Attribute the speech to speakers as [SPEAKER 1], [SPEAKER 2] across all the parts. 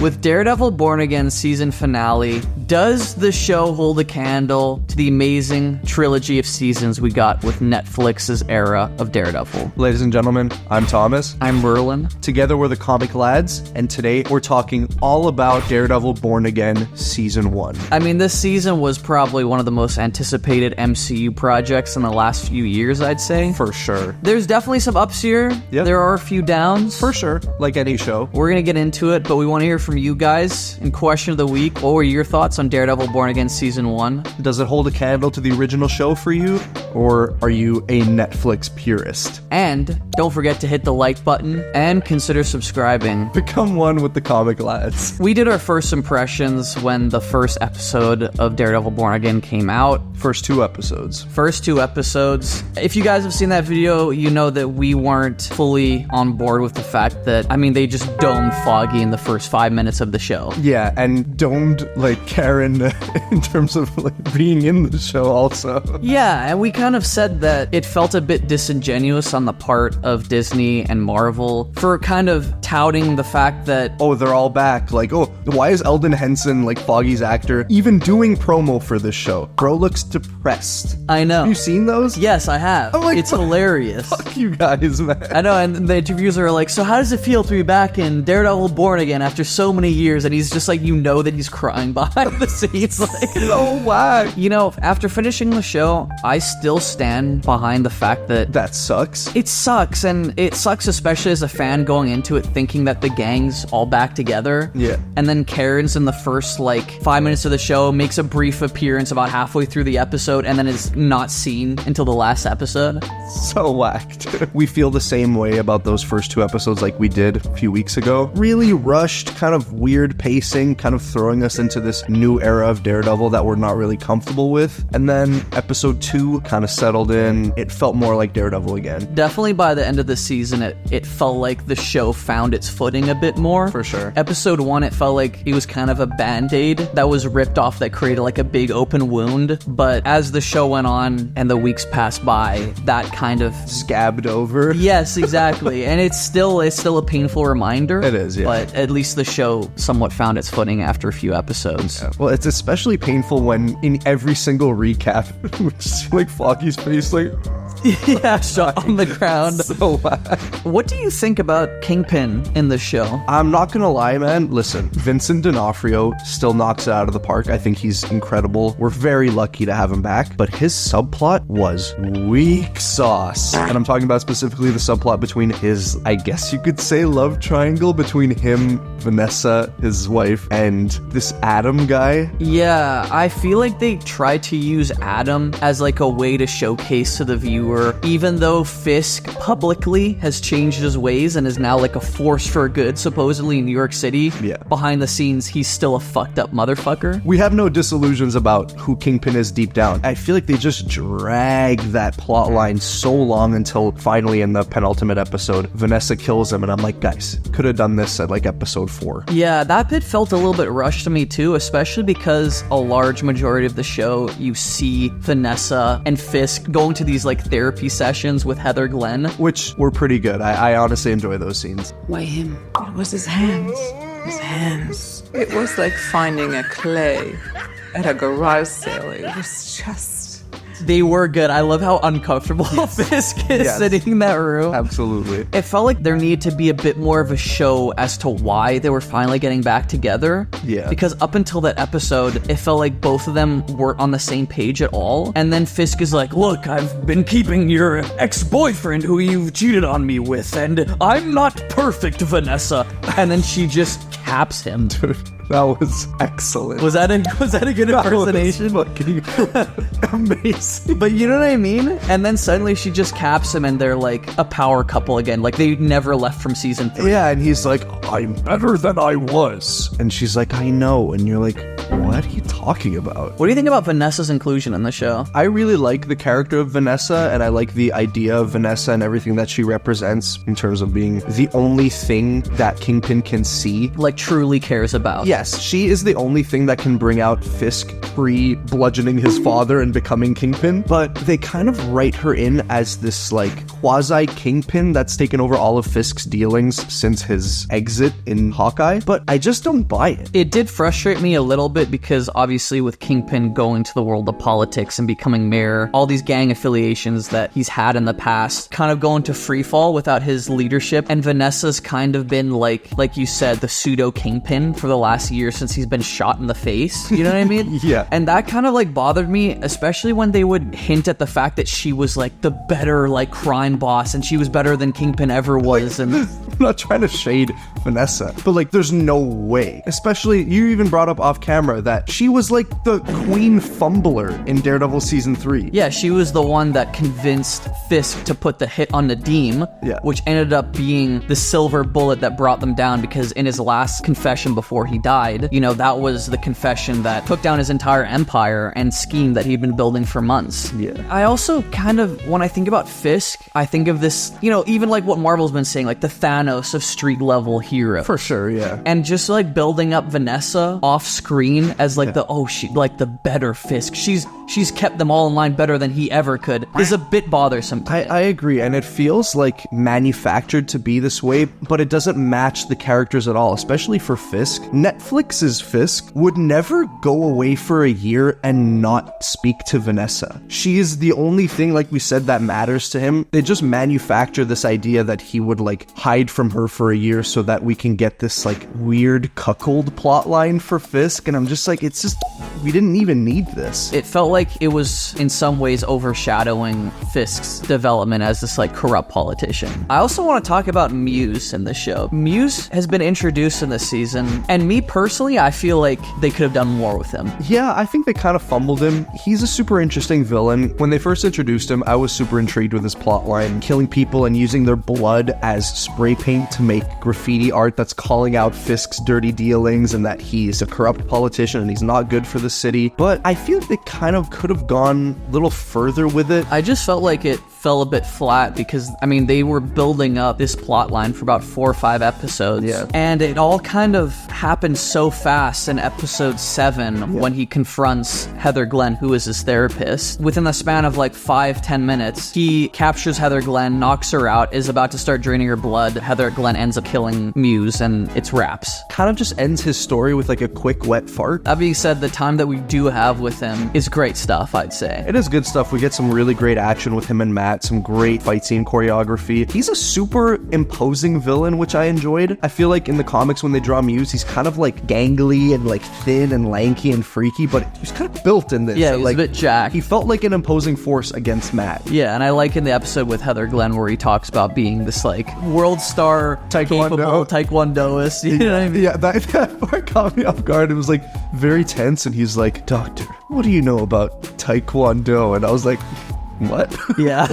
[SPEAKER 1] With Daredevil Born Again season finale, does the show hold a candle to the amazing trilogy of seasons we got with Netflix's era of Daredevil?
[SPEAKER 2] Ladies and gentlemen, I'm Thomas.
[SPEAKER 1] I'm Merlin.
[SPEAKER 2] Together we're the Comic Lads, and today we're talking all about Daredevil Born Again Season 1.
[SPEAKER 1] I mean, this season was probably one of the most anticipated MCU projects in the last few years, I'd say.
[SPEAKER 2] For sure.
[SPEAKER 1] There's definitely some ups here.
[SPEAKER 2] Yep.
[SPEAKER 1] There are a few downs.
[SPEAKER 2] For sure. Like any show.
[SPEAKER 1] We're going to get into it, but we want to hear from you guys. In question of the week, what were your thoughts on Daredevil Born Again Season 1?
[SPEAKER 2] Does it hold a candle to the original show for you? Or are you a Netflix purist?
[SPEAKER 1] And don't forget to hit the like button and consider subscribing.
[SPEAKER 2] Become one with the Comic Lads.
[SPEAKER 1] We did our first impressions when the first episode of Daredevil Born Again came out.
[SPEAKER 2] First two episodes.
[SPEAKER 1] If you guys have seen that video, you know that we weren't fully on board with the fact that, they just domed Foggy in the first 5 minutes of the show.
[SPEAKER 2] Yeah, and domed, Karen in terms of, being in the show also.
[SPEAKER 1] Yeah, and we kind of said that it felt a bit disingenuous on the part of Disney and Marvel for kind of touting the fact that...
[SPEAKER 2] Oh, they're all back. Why is Eldon Henson, Foggy's actor, even doing promo for this show? Bro looks depressed.
[SPEAKER 1] I know.
[SPEAKER 2] Have you seen those?
[SPEAKER 1] Yes, I have. It's hilarious.
[SPEAKER 2] Fuck you guys, man.
[SPEAKER 1] I know, and the interviews are like, so how does it feel to be back in Daredevil Born Again after so many years? And he's just that he's crying behind the scenes.
[SPEAKER 2] So whack.
[SPEAKER 1] After finishing the show, I still stand behind the fact that...
[SPEAKER 2] That sucks.
[SPEAKER 1] It sucks, and it sucks especially as a fan going into it thinking that the gang's all back together.
[SPEAKER 2] Yeah.
[SPEAKER 1] And then Karen's in the first, 5 minutes of the show, makes a brief appearance about halfway through the episode, and then is not seen until the last episode.
[SPEAKER 2] So whacked. We feel the same way about those first two episodes like we did a few weeks ago. Really rushed, kind of weird pacing, kind of throwing us into this new era of Daredevil that we're not really comfortable with. And then episode 2 kind of settled in. It felt more like Daredevil again.
[SPEAKER 1] Definitely by the end of the season, it felt like the show found its footing a bit more.
[SPEAKER 2] For sure.
[SPEAKER 1] Episode 1, it felt like it was kind of a band-aid that was ripped off that created a big open wound. But as the show went on and the weeks passed by, that kind of...
[SPEAKER 2] Scabbed over.
[SPEAKER 1] Yes, exactly. And it's still a painful reminder.
[SPEAKER 2] It is, yeah.
[SPEAKER 1] But at least the show somewhat found its footing after a few episodes.
[SPEAKER 2] Yeah. Well, it's especially painful when in every single recap, Foggy's face,
[SPEAKER 1] yeah, shot on the ground.
[SPEAKER 2] So bad.
[SPEAKER 1] What do you think about Kingpin in the show?
[SPEAKER 2] I'm not gonna lie, man. Listen, Vincent D'Onofrio still knocks it out of the park. I think he's incredible. We're very lucky to have him back. But his subplot was weak sauce. And I'm talking about specifically the subplot between his, I guess you could say, love triangle between him, Vanessa, his wife, and this Adam guy.
[SPEAKER 1] Yeah, I feel like they tried to use Adam as a way to showcase to the viewer, even though Fisk publicly has changed his ways and is now a force for good, supposedly in New York City.
[SPEAKER 2] Yeah.
[SPEAKER 1] Behind the scenes, he's still a fucked up motherfucker.
[SPEAKER 2] We have no disillusions about who Kingpin is deep down. I feel like they just dragged that plot line so long until finally in the penultimate episode, Vanessa kills him, and I'm like, guys, could have done this at episode 4.
[SPEAKER 1] Yeah, that bit felt a little bit rushed to me too, especially because a large majority of the show, you see Vanessa and Fisk going to these therapy sessions with Heather Glenn.
[SPEAKER 2] Which were pretty good. I honestly enjoy those scenes.
[SPEAKER 3] Why him? It was his hands. His hands. It was like finding a clay at a garage sale. It was just...
[SPEAKER 1] They were good. I love how uncomfortable Fisk is sitting in that room.
[SPEAKER 2] Absolutely.
[SPEAKER 1] It felt like there needed to be a bit more of a show as to why they were finally getting back together.
[SPEAKER 2] Yeah.
[SPEAKER 1] Because up until that episode, it felt like both of them weren't on the same page at all. And then Fisk is like, look, I've been keeping your ex-boyfriend who you've cheated on me with, and I'm not perfect, Vanessa. And then she just caps him.
[SPEAKER 2] Dude, that was excellent.
[SPEAKER 1] Was that a good impersonation?
[SPEAKER 2] That was amazing.
[SPEAKER 1] But you know what I mean? And then suddenly she just caps him and they're a power couple again. They never left from season 3.
[SPEAKER 2] Yeah, and he's like, I'm better than I was. And she's like, I know. And you're like, What are you talking about?
[SPEAKER 1] What do you think about Vanessa's inclusion in the show?
[SPEAKER 2] I really like the character of Vanessa, and I like the idea of Vanessa and everything that she represents in terms of being the only thing that Kingpin can see.
[SPEAKER 1] Like, truly cares about.
[SPEAKER 2] Yes, she is the only thing that can bring out Fisk bludgeoning his father and becoming Kingpin, but they kind of write her in as this, like, quasi-Kingpin that's taken over all of Fisk's dealings since his exit in Hawkeye, but I just don't buy it.
[SPEAKER 1] It did frustrate me a little bit because obviously with Kingpin going to the world of politics and becoming mayor, all these gang affiliations that he's had in the past kind of go into free fall without his leadership, and Vanessa's kind of been like you said, the pseudo Kingpin for the last year since he's been shot in the face. You know what I mean?
[SPEAKER 2] Yeah.
[SPEAKER 1] And that kind of like bothered me, especially when they would hint at the fact that she was like the better like crime boss and she was better than Kingpin ever was. And
[SPEAKER 2] I'm not trying to shade Vanessa, but like there's no way. Especially, you even brought up off camera that she was like the queen fumbler in Daredevil season 3.
[SPEAKER 1] yeah, she was the one that convinced Fisk to put the hit on Nadeem,
[SPEAKER 2] Yeah.
[SPEAKER 1] which ended up being the silver bullet that brought them down, because in his last confession before he died, you know, that was the confession that took down his entire empire and scheme that he'd been building for months.
[SPEAKER 2] Yeah.
[SPEAKER 1] I also kind of, when I think about Fisk, I think of this, you know, even like what Marvel's been saying, like the Thanos of street level hero.
[SPEAKER 2] For sure, yeah.
[SPEAKER 1] And just like building up Vanessa off screen as like she like the better Fisk. She's kept them all in line better than he ever could is a bit bothersome to me.
[SPEAKER 2] I agree, and it feels like manufactured to be this way, but it doesn't match the characters at all, especially for Fisk. Netflix's Fisk would never go away for a year and not speak to Vanessa. She is the only thing, like we said, that matters to him. They just manufacture this idea that he would like hide from her for a year so that we can get this like weird cuckold plotline for Fisk, and I'm just like, it's just, we didn't even need this.
[SPEAKER 1] It felt like it was in some ways overshadowing Fisk's development as this like corrupt politician. I also want to talk about Muse in the show. Muse has been introduced in this season, and me personally, I feel like they could have done more with him.
[SPEAKER 2] Yeah, I think they kind of fumbled him. He's a super interesting villain. When they first introduced him, I was super intrigued with his plotline, killing people and using their blood as spray paint to make graffiti art that's calling out Fisk's dirty dealings and that he's a corrupt politician and he's not good for the city. But I feel like they kind of could have gone a little further with it.
[SPEAKER 1] I just felt like it fell a bit flat because, I mean, they were building up this plot line for about 4 or 5 episodes.
[SPEAKER 2] Yeah.
[SPEAKER 1] And it all kind of happened so fast in episode 7 when he confronts Heather Glenn, who is his therapist. Within the span of like 5-10 minutes, he captures Heather Glenn, knocks her out, is about to start draining her blood. Heather Glenn ends up killing Muse, and it's wraps.
[SPEAKER 2] Kind of just ends his story with like a quick wet fart.
[SPEAKER 1] That being said, the time that we do have with him is great stuff, I'd say.
[SPEAKER 2] It is good stuff. We get some really great action with him and Matt, some great fight scene choreography. He's a super imposing villain, which I enjoyed. I feel like in the comics when they draw Muse, he's kind of like gangly and like thin and lanky and freaky, but he's kind of built in this.
[SPEAKER 1] Yeah, he's
[SPEAKER 2] like,
[SPEAKER 1] a bit jacked.
[SPEAKER 2] He felt like an imposing force against Matt.
[SPEAKER 1] Yeah, and I like in the episode with Heather Glenn where he talks about being this like world star capable taekwondoist. You know what I mean?
[SPEAKER 2] Yeah, that part caught me off guard. It was like very tense, and he's like, "Doctor, what do you know about taekwondo?" And I was like, what?
[SPEAKER 1] Yeah.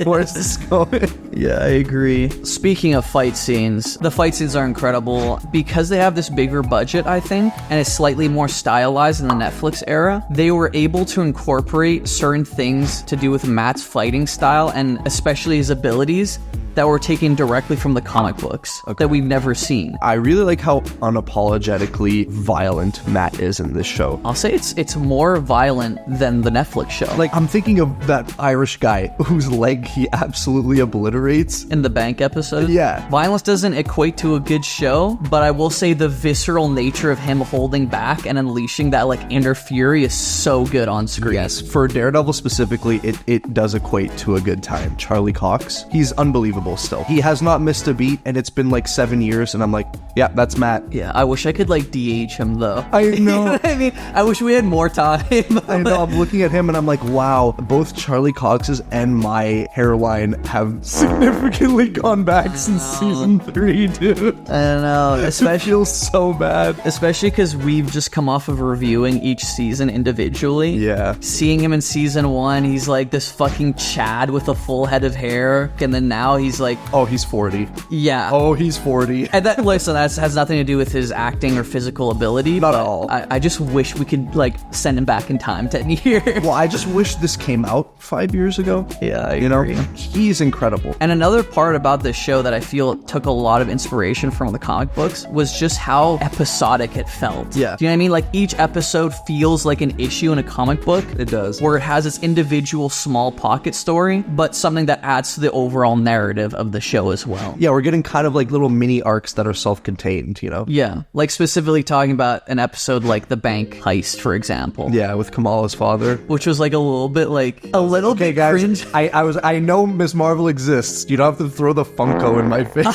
[SPEAKER 2] Where's this going?
[SPEAKER 1] Yeah, I agree. Speaking of fight scenes, the fight scenes are incredible because they have this bigger budget, I think, and it's slightly more stylized in the Netflix era. They were able to incorporate certain things to do with Matt's fighting style and especially his abilities that were taken directly from the comic books that we've never seen.
[SPEAKER 2] I really like how unapologetically violent Matt is in this show.
[SPEAKER 1] I'll say it's more violent than the Netflix show.
[SPEAKER 2] Like, I'm thinking of that Irish guy whose leg he absolutely obliterates.
[SPEAKER 1] In the bank episode?
[SPEAKER 2] Yeah.
[SPEAKER 1] Violence doesn't equate to a good show, but I will say the visceral nature of him holding back and unleashing that like inner fury is so good on screen.
[SPEAKER 2] Yes, for Daredevil specifically, it does equate to a good time. Charlie Cox, he's unbelievable still. He has not missed a beat, and it's been like 7 years, and I'm like, yeah, that's Matt.
[SPEAKER 1] Yeah, I wish I could like DH him though.
[SPEAKER 2] I know.
[SPEAKER 1] You know what I mean? I wish we had more time.
[SPEAKER 2] I know, I'm looking at him and I'm like, wow, both Charlie Cox's and my hairline have significantly gone back since season 3, dude.
[SPEAKER 1] I don't know, especially
[SPEAKER 2] It feels so bad.
[SPEAKER 1] Especially because we've just come off of reviewing each season individually.
[SPEAKER 2] Yeah.
[SPEAKER 1] Seeing him in season 1, he's like this fucking Chad with a full head of hair, and then now he's he's like,
[SPEAKER 2] Oh, he's 40.
[SPEAKER 1] yeah.
[SPEAKER 2] Oh, he's 40.
[SPEAKER 1] And that, listen, that has nothing to do with his acting or physical ability.
[SPEAKER 2] Not
[SPEAKER 1] but
[SPEAKER 2] at all.
[SPEAKER 1] I just wish we could, like, send him back in time 10 years.
[SPEAKER 2] Well, I just wish this came out 5 years ago.
[SPEAKER 1] Yeah, I
[SPEAKER 2] You know,
[SPEAKER 1] agree.
[SPEAKER 2] he's incredible.
[SPEAKER 1] And another part about this show that I feel took a lot of inspiration from the comic books was just how episodic it felt.
[SPEAKER 2] Yeah.
[SPEAKER 1] Do you know what I mean? Like, each episode feels like an issue in a comic book.
[SPEAKER 2] It does.
[SPEAKER 1] Where it has its individual small pocket story, but something that adds to the overall narrative of the show as well.
[SPEAKER 2] Yeah, we're getting kind of like little mini arcs that are self-contained, you know?
[SPEAKER 1] Yeah. Like, specifically talking about an episode like the bank heist, for example.
[SPEAKER 2] Yeah, with Kamala's father.
[SPEAKER 1] Which was like a little bit
[SPEAKER 2] Okay, guys,
[SPEAKER 1] cringe.
[SPEAKER 2] I know Miss Marvel exists. You don't have to throw the Funko in my face.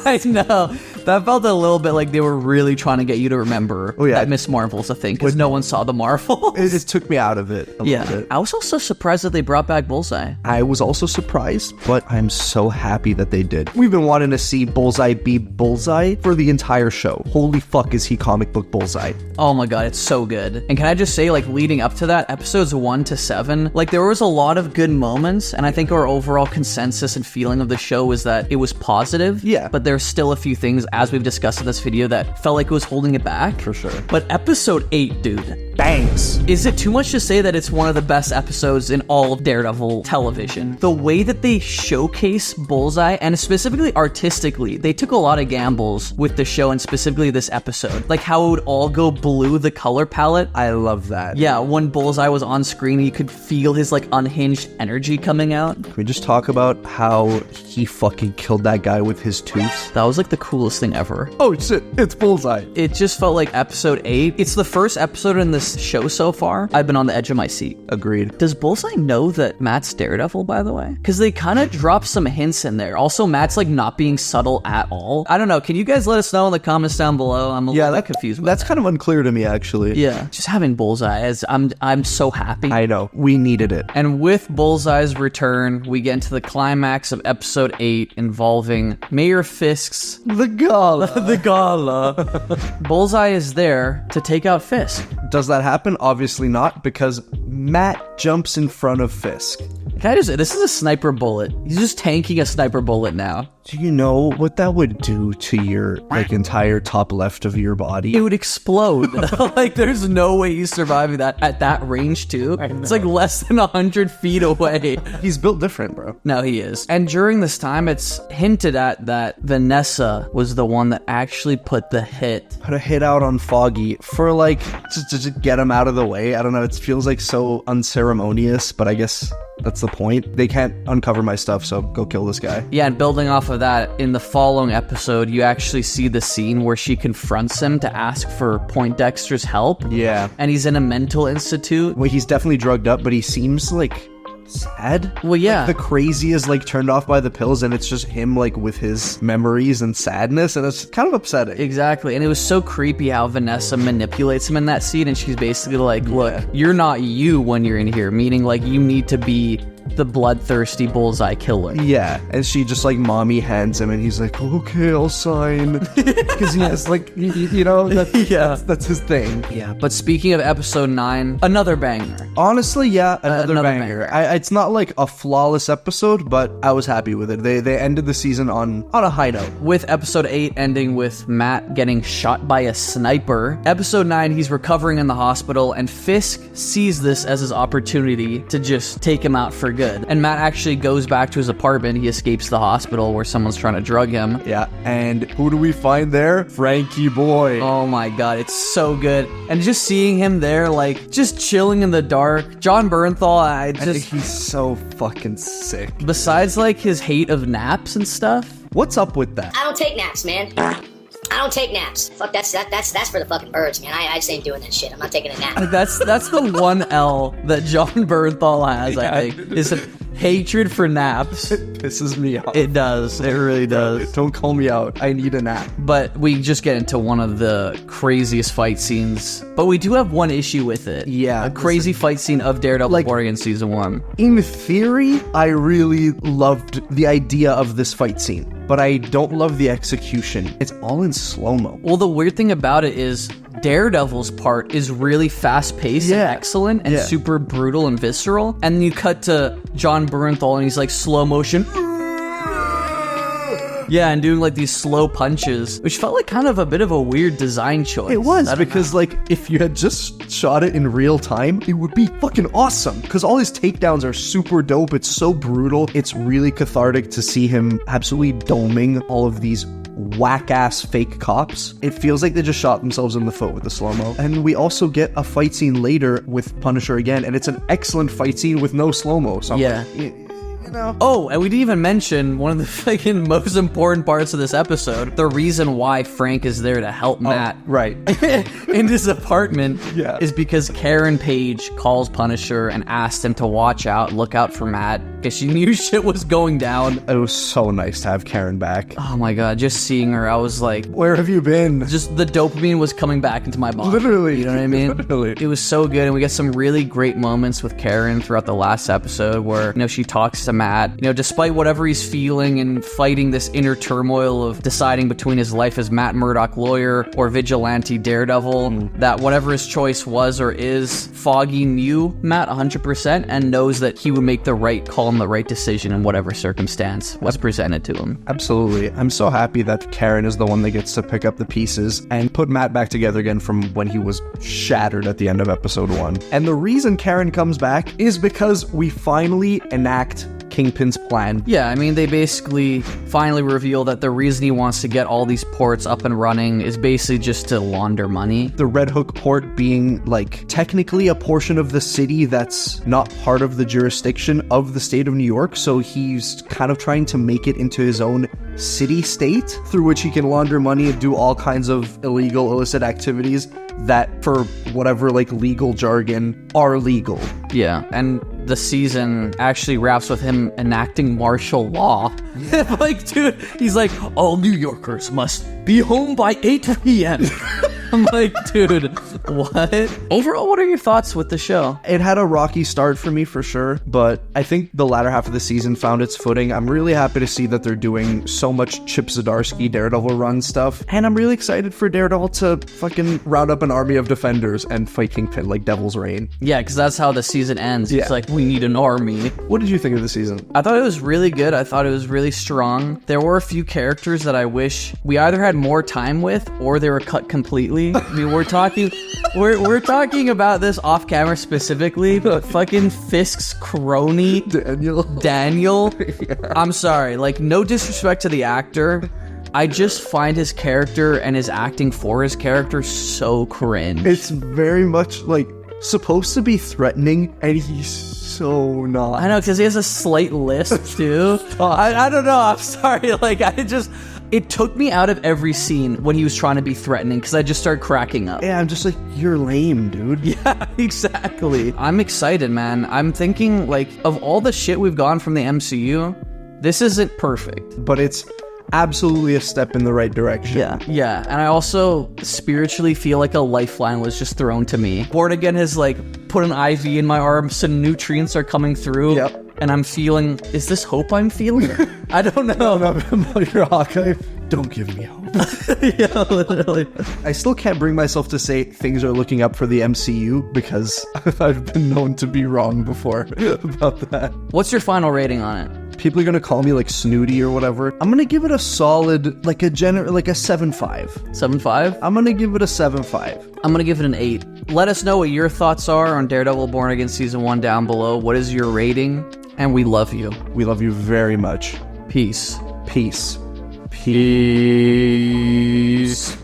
[SPEAKER 1] I know. That felt a little bit like they were really trying to get you to remember
[SPEAKER 2] yeah.
[SPEAKER 1] that Miss Marvel's a thing, because no one saw the Marvel.
[SPEAKER 2] It took me out of it a little
[SPEAKER 1] Yeah.
[SPEAKER 2] bit.
[SPEAKER 1] I was also surprised that they brought back Bullseye.
[SPEAKER 2] I was also surprised, but I'm so happy that they did. We've been wanting to see Bullseye be Bullseye for the entire show. Holy fuck, is he comic book Bullseye?
[SPEAKER 1] Oh my god, it's so good. And can I just say, like, leading up to that, episodes 1 to 7, like, there was a lot of good moments, and I think our overall consensus and feeling of the show was that it was positive.
[SPEAKER 2] Yeah.
[SPEAKER 1] But there's still a few things, as we've discussed in this video, that felt like it was holding it back.
[SPEAKER 2] For sure.
[SPEAKER 1] But episode 8, dude.
[SPEAKER 2] Bangs.
[SPEAKER 1] Is it too much to say that it's one of the best episodes in all of Daredevil television? The way that they showcase Bullseye, and specifically artistically, they took a lot of gambles with the show, and specifically this episode. Like how it would all go blue, the color palette.
[SPEAKER 2] I love that.
[SPEAKER 1] Yeah, when Bullseye was on screen, you could feel his, like, unhinged energy coming out.
[SPEAKER 2] Can we just talk about how he fucking killed that guy with his tooth?
[SPEAKER 1] That was, like, the coolest thing ever.
[SPEAKER 2] Oh shit, it's Bullseye.
[SPEAKER 1] It just felt like episode 8. It's the first episode in this show so far. I've been on the edge of my seat.
[SPEAKER 2] Agreed.
[SPEAKER 1] Does Bullseye know that Matt's Daredevil, by the way? Because they kind of drop some hints in there. Also, Matt's, like, not being subtle at all. I don't know. Can you guys let us know in the comments down below? I'm a little bit confused.
[SPEAKER 2] That's kind of unclear to me, actually.
[SPEAKER 1] Yeah. Just having Bullseye, as I'm so happy.
[SPEAKER 2] I know. We needed it.
[SPEAKER 1] And with Bullseye's return, we get into the climax of episode 8 involving Mayor Fisk's
[SPEAKER 2] The gala.
[SPEAKER 1] the gala. Bullseye is there to take out Fisk.
[SPEAKER 2] Does that happen? Obviously not, because Matt jumps in front of Fisk.
[SPEAKER 1] Can I just say, this is a sniper bullet. He's just tanking a sniper bullet now.
[SPEAKER 2] Do you know what that would do to your, like, entire top left of your body?
[SPEAKER 1] It would explode. Like, there's no way he's surviving that at that range, too. It's like less than 100 feet away.
[SPEAKER 2] He's built different, bro.
[SPEAKER 1] No, he is. And during this time, it's hinted at that Vanessa was the one that actually put the hit.
[SPEAKER 2] Put a hit out on Foggy for, like, just to get him out of the way. I don't know, it feels like so unceremonious, but I guess that's the point. They can't uncover my stuff, so go kill this guy.
[SPEAKER 1] Yeah, and building off of that, in the following episode, you actually see the scene where she confronts him to ask for Poindexter's help.
[SPEAKER 2] Yeah.
[SPEAKER 1] And he's in a mental institute.
[SPEAKER 2] Well, he's definitely drugged up, but he seems, like, sad.
[SPEAKER 1] Well, yeah.
[SPEAKER 2] Like, the crazy is, like, turned off by the pills, and it's just him, like, with his memories and sadness, and it's kind of upsetting.
[SPEAKER 1] Exactly. And it was so creepy how Vanessa manipulates him in that scene, and she's basically like, look, you're not you when you're in here, meaning, like, you need to be the bloodthirsty Bullseye killer.
[SPEAKER 2] Yeah, and she just, like, mommy hands him, and he's like, okay, I'll sign. Because he has, like, you know, that's his thing.
[SPEAKER 1] Yeah, but speaking of episode 9, another banger.
[SPEAKER 2] Honestly, yeah, another
[SPEAKER 1] banger.
[SPEAKER 2] banger. It's not, like, a flawless episode, but I was happy with it. They ended the season on a high note.
[SPEAKER 1] With episode 8 ending with Matt getting shot by a sniper. Episode 9, he's recovering in the hospital, and Fisk sees this as his opportunity to just take him out for good. And Matt actually goes back to his apartment. He escapes the hospital where someone's trying to drug him.
[SPEAKER 2] Yeah, and who do we find there? Frankie Boy.
[SPEAKER 1] Oh my god, it's so good. And just seeing him there, like, just chilling in the dark. John Bernthal,
[SPEAKER 2] He's so fucking sick.
[SPEAKER 1] besides, like, his hate of naps and stuff.
[SPEAKER 2] What's up with that?
[SPEAKER 4] I don't take naps, man. I don't take naps. Fuck, that's for the fucking birds, man. I just ain't doing that shit. I'm not taking a nap.
[SPEAKER 1] That's the one L that John Bernthal has, I think, is a hatred for naps.
[SPEAKER 2] It pisses me off.
[SPEAKER 1] It does. It really does.
[SPEAKER 2] Don't call me out. I need a nap.
[SPEAKER 1] But we just get into one of the craziest fight scenes. But we do have one issue with it.
[SPEAKER 2] Yeah,
[SPEAKER 1] A crazy fight scene of Daredevil
[SPEAKER 2] like-
[SPEAKER 1] Warrior in season 1.
[SPEAKER 2] In theory, I really loved the idea of this fight scene, but I don't love the execution. It's all in slow-mo.
[SPEAKER 1] Well, the weird thing about it is Daredevil's part is really fast-paced and excellent and super brutal and visceral. And then you cut to John Bernthal and he's like slow motion. Yeah, and doing like these slow punches, which felt like kind of a bit of a weird design choice.
[SPEAKER 2] It was,
[SPEAKER 1] I don't
[SPEAKER 2] because
[SPEAKER 1] know.
[SPEAKER 2] like if you had just shot it in real time, it would be fucking awesome. Because all his takedowns are super dope. It's so brutal. It's really cathartic to see him absolutely doming all of these whack-ass fake cops. It feels like they just shot themselves in the foot with the slow-mo. And we also get a fight scene later with Punisher again, and it's an excellent fight scene with no slow-mo. So
[SPEAKER 1] Yeah.
[SPEAKER 2] you know.
[SPEAKER 1] Oh, and we didn't even mention one of the fucking most important parts of this episode, the reason why Frank is there to help Matt.
[SPEAKER 2] Right.
[SPEAKER 1] In his apartment,
[SPEAKER 2] Yeah.
[SPEAKER 1] is because Karen Page calls Punisher and asked him to look out for Matt, because she knew shit was going down.
[SPEAKER 2] It was so nice to have Karen back.
[SPEAKER 1] Oh my god, just seeing her, I was like,
[SPEAKER 2] Where have you been?
[SPEAKER 1] just the dopamine was coming back into my body.
[SPEAKER 2] Literally.
[SPEAKER 1] You know what I mean?
[SPEAKER 2] Literally.
[SPEAKER 1] It was so good, and we get some really great moments with Karen throughout the last episode where, she talks to Matt, despite whatever he's feeling and fighting this inner turmoil of deciding between his life as Matt Murdock lawyer or vigilante Daredevil, that whatever his choice was or is, Foggy knew Matt 100% and knows that he would make the right call and the right decision in whatever circumstance was presented to him.
[SPEAKER 2] Absolutely. I'm so happy that Karen is the one that gets to pick up the pieces and put Matt back together again from when he was shattered at the end of episode 1. And the reason Karen comes back is because we finally enact Kingpin's plan.
[SPEAKER 1] Yeah, I mean, they basically finally reveal that the reason he wants to get all these ports up and running is basically just to launder money.
[SPEAKER 2] The Red Hook port being, like, technically a portion of the city that's not part of the jurisdiction of the state of New York, so he's kind of trying to make it into his own city-state through which he can launder money and do all kinds of illegal, illicit activities that, for whatever, like, legal jargon, are legal.
[SPEAKER 1] Yeah, and the season actually wraps with him enacting martial law. Like, dude, he's like, all New Yorkers must be home by 8 p.m. I'm like, dude, what? Overall, what are your thoughts with the show?
[SPEAKER 2] It had a rocky start for me for sure, but I think the latter half of the season found its footing. I'm really happy to see that they're doing so much Chip Zdarsky Daredevil run stuff, and I'm really excited for Daredevil to fucking round up an army of defenders and fight Kingpin like Devil's Reign.
[SPEAKER 1] Yeah, because that's how the season ends.
[SPEAKER 2] Yeah.
[SPEAKER 1] It's like, we need an army.
[SPEAKER 2] What did you think of the season?
[SPEAKER 1] I thought it was really good. I thought it was really strong. There were a few characters that I wish we either had more time with or they were cut completely. I mean, we're talking about this off camera specifically, but fucking Fisk's crony Daniel.
[SPEAKER 2] Yeah.
[SPEAKER 1] I'm sorry, like, no disrespect to the actor, I just find his character and his acting for his character so cringe.
[SPEAKER 2] It's very much like supposed to be threatening, and he's so not.
[SPEAKER 1] I know, because he has a slight lisp too. I don't know, I'm sorry, like, it took me out of every scene when he was trying to be threatening, because I just started cracking up.
[SPEAKER 2] Yeah, I'm just like, you're lame, dude.
[SPEAKER 1] Yeah, exactly. I'm excited, man. I'm thinking, like, of all the shit we've gotten from the MCU, this isn't perfect.
[SPEAKER 2] But it's absolutely a step in the right direction.
[SPEAKER 1] Yeah, and I also spiritually feel like a lifeline was just thrown to me. Born Again has, like, put an IV in my arm, some nutrients are coming through.
[SPEAKER 2] Yep.
[SPEAKER 1] And I'm feeling, is this hope I'm feeling? I don't know.
[SPEAKER 2] No, you're Hawkeye. Don't give me hope.
[SPEAKER 1] Yeah, literally.
[SPEAKER 2] I still can't bring myself to say things are looking up for the MCU because I've been known to be wrong before about that.
[SPEAKER 1] What's your final rating on it?
[SPEAKER 2] People are gonna call me like snooty or whatever. I'm gonna give it a solid, like a 7.5.
[SPEAKER 1] 7.5?
[SPEAKER 2] I'm gonna give it a 7.5.
[SPEAKER 1] I'm gonna give it an 8. Let us know what your thoughts are on Daredevil Born Again Season 1 down below. What is your rating? And we love you.
[SPEAKER 2] We love you very much.
[SPEAKER 1] Peace.
[SPEAKER 2] Peace.
[SPEAKER 1] Peace.